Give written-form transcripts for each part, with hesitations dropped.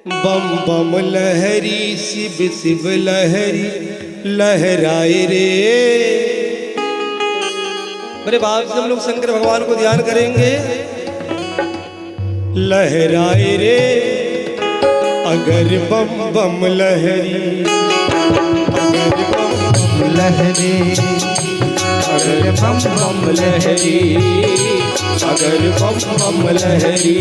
बम बम लहरी शिव शिव लहरी लहराए रे। मेरे भाव से हम लोग शंकर भगवान को ध्यान करेंगे। लहराए रे अगर बम बम लहरी, अगर बम बम लहरी, अगर बम बम लहरी, अगर बम बम लहरी,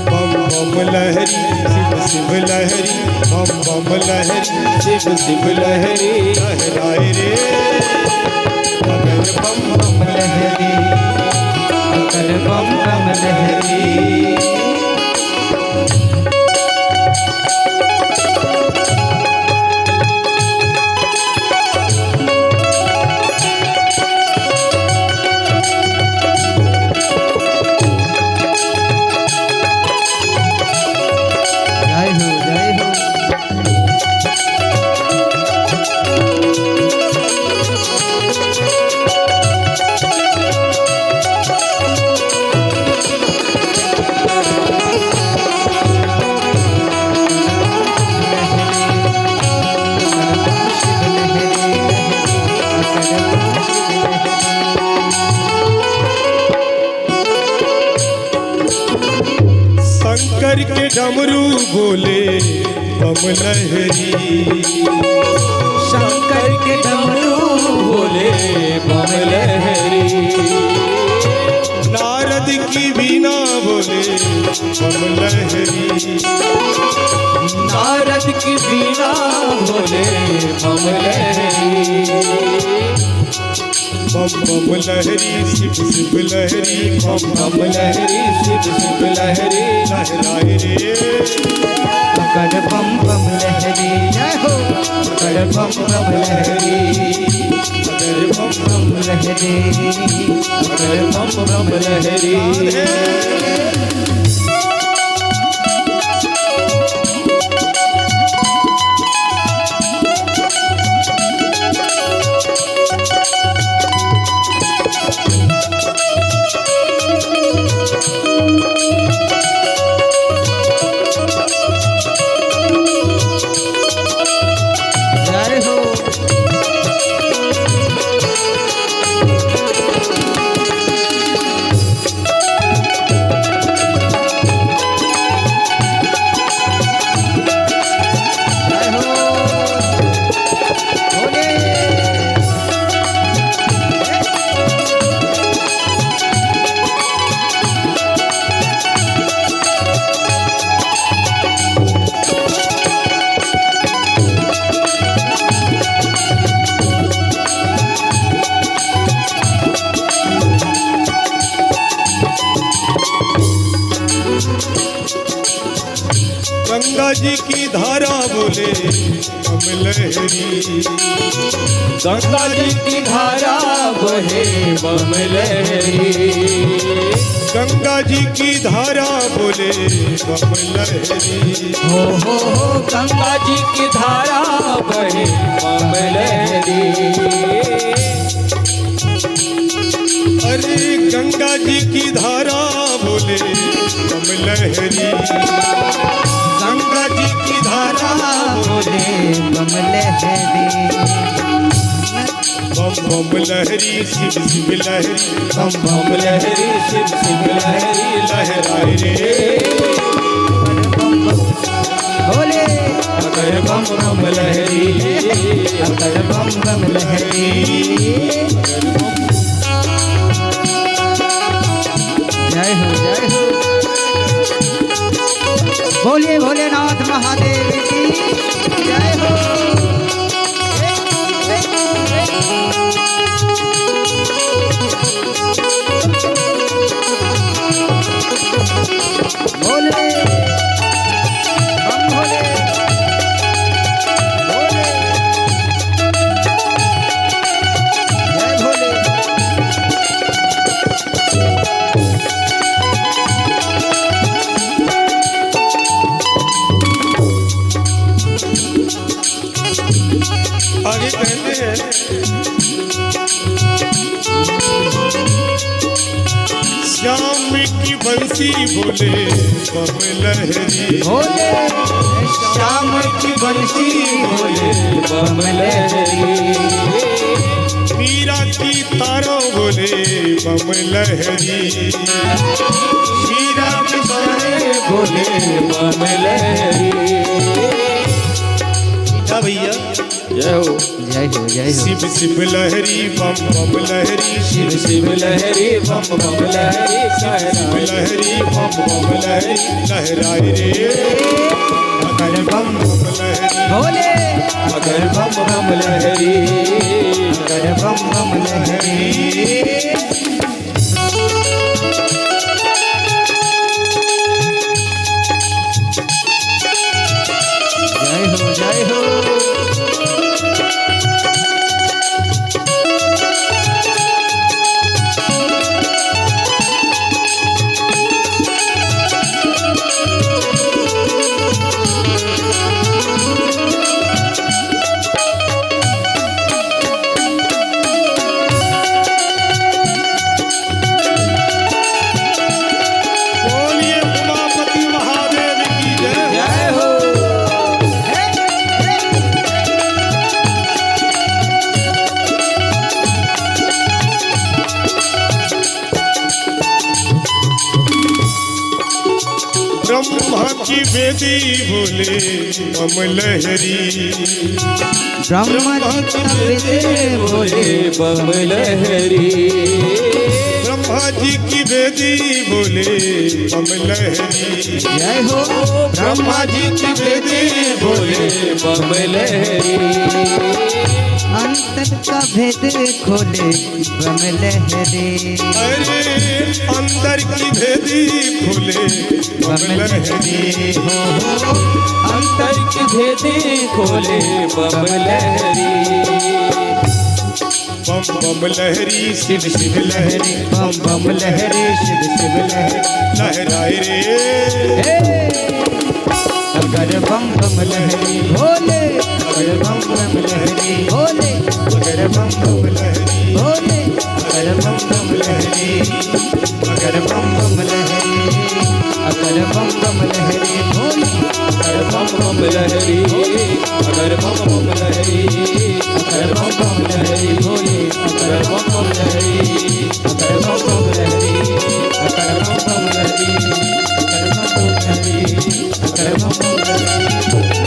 बम बम लहरी शिव शिव लहरी, बम बम लहरी शिव शिव लहरी लहराए रे। अगर बम बम लहरी, अगर बम बम लहरी। शंकर के डमरू बोले बम लहरी, शंकर के डमरू बोले बम लहरी। नारद की बीना बोले बम लहरी, नारद की बीना बोले बम लहरी। बम बम लहरी शिव शिव लहरी, बम बम लहरी शिव शिव लहरी लहराए रे। अगर बम बम लहरी जय हो, अगर बम बम लहरी, अगर बम बम लहरी, अगर बम बम लहरी। गंगा जी की धारा बोले बम लहरी, गंगा जी की धारा बहे बम लहरी। गंगा जी की धारा बोले बम लहरी। हो गंगा जी की धारा बहे बम लहरी। अरे गंगा जी की धारा बोले बम लहरी, गंगा जी की धारा बोले बम लहरी। बम बम लहरी शिव शिव लहरी, बम बम लहरी शिव शिव लहरी लहराए रे। बोले अगर बम बम लहरी, अगर बम बम लहरी। जय हो जय हो, बोलिए भोलेनाथ महादेव की जय हो। बोले हम भोले, बोले जय भोले। आगे कहते हैं बंसी बोले बम लहरी भोले श्याम की बंसी बोले बम लहरी मीरा की तारों बोले बम लहरी मीरा की तारे बोले बम लहरी भैया जय हो जय हो जय हो शिव शिव लहरी बम बम लहरी शिव शिव लहरी बम बम लहरी शिव लहरी बम बम लहरी लहराई रे अगर बम बम लहरी भोले अगर बम बम लहरी अगर बम बम लहरी जय हो जय हो बोलिए उमापति महादेव की जय जय हो ब्रह्मा की बेदी बोले बम लहरी ब्रह्मा जी बोले बम लहरी ब्रह्मा जी की बेदी बोले बम लहरी जय हो ब्रह्मा जी की बेदी बोले बम लहरी अंतर का भेद खोले बम लहरी अरे अंदर की भेदी खोले बम लहरी हो अंतर की भेदी खोले बम लहरी बम बम लहरी शिव शिव लहरी बम बम लहरी शिव शिव लहरी लहराए रे अगर बम बम लहरी भोले अगर बम बम लहरी भोले अगर बम बम लहरी भोले अगर बम बम लहरी अगर बम बम लहरी अगर बम बम लहरी भोले अगर बम बम लहरी अगर बम बम लहरी अगर बम बम लहरी भोले अगर बम बम लहरी अगर बम बम लहरी अगर बम बम लहरी अगर बम बम लहरी अगर बम बम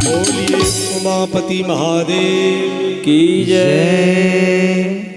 बोलिए उमापति महादेव की जय।